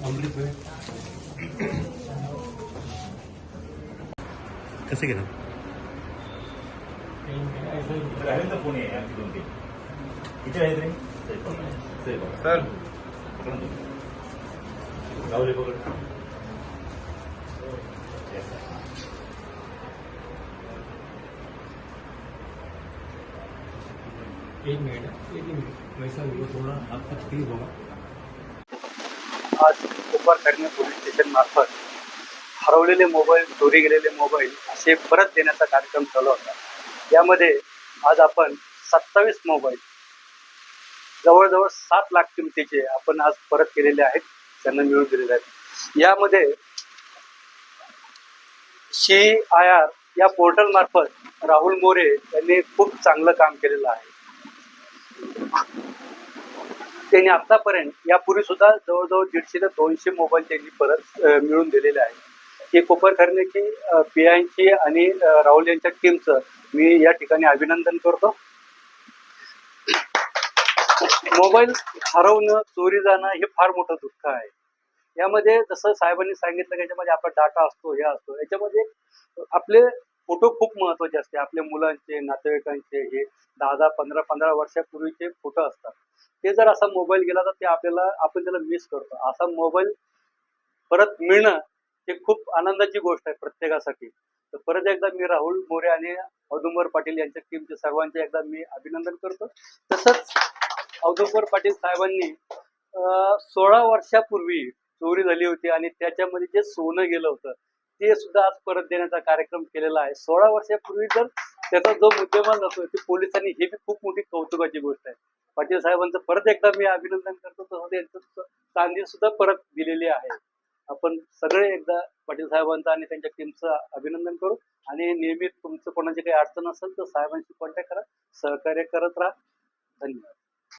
कसे गेलं फोन आहे आणखी 2-3 किती आहेत रे सर गावले पकड एक मिनट वैसा वो थोड़ा आपका तकलीफ होगा। आज कोपरखैरणे पोलीस स्टेशन मार्फत हरवलेले मोबाईल, चोरी गेलेले मोबाईल असे परत देण्याचा कार्यक्रम चालू होता। यामध्ये आज आपण 27 मोबाईल जवळजवळ 7 लाख किमतीचे आपण आज परत केलेले आहेत, त्यांना मिळवून दिलेले आहेत। यामध्ये CIR या पोर्टल मार्फत राहुल मोरे यांनी खूप चांगलं काम केलेलं आहे। त्यांनी आतापर्यंत यापूर्वी सुद्धा जवळजवळ 150 ते 200 मोबाईल त्यांनी परत मिळवून दिलेले आहेत। हे कोपरखैरण्याची PIची आणि राहुल यांच्या टीमचं मी या ठिकाणी अभिनंदन करतो। मोबाईल हरवणं, चोरी जाणं हे फार मोठं दुःख आहे। यामध्ये जसं साहेबांनी सांगितलं, याच्यामध्ये आपला डाटा असतो, हे असतो, याच्यामध्ये आपले फोटो खूप महत्वाचे असते। आपल्या मुलांचे, नातेवाईकांचे हे 10-10, 15-15 वर्षापूर्वीचे फोटो असतात। ते जर असा मोबाईल गेला तर ते आपण त्याला मिस करतो। असा मोबाईल परत मिळणं हे खूप आनंदाची गोष्ट आहे प्रत्येकासाठी। तर परत एकदा मी राहुल मोरे आणि औदुंबर पाटील यांच्या टीमचे सर्वांचे एकदा मी अभिनंदन करतो। तसंच औदुंबर पाटील साहेबांनी 16 वर्षापूर्वी चोरी झाली होती आणि त्याच्यामध्ये जे सोनं गेलं होतं ते सुद्धा आज परत देण्याचा कार्यक्रम केलेला आहे। 16 वर्षापूर्वी जर त्याचा जो मुद्देमाल जातोय ते पोलिसांनी, ही बी खूप मोठी कौतुकाची गोष्ट आहे। पाटील साहेबांचं परत एकदा मी अभिनंदन करतो। तसंच त्यांचं चांदी सुद्धा परत दिलेली आहे। आपण सगळे एकदा पाटील साहेबांचं आणि त्यांच्या टीमचं अभिनंदन करू आणि नेहमी तुमचं कोणाची काही अडचण असेल तर साहेबांशी कॉन्टॅक्ट करा, सहकार्य करत राहा। धन्यवाद।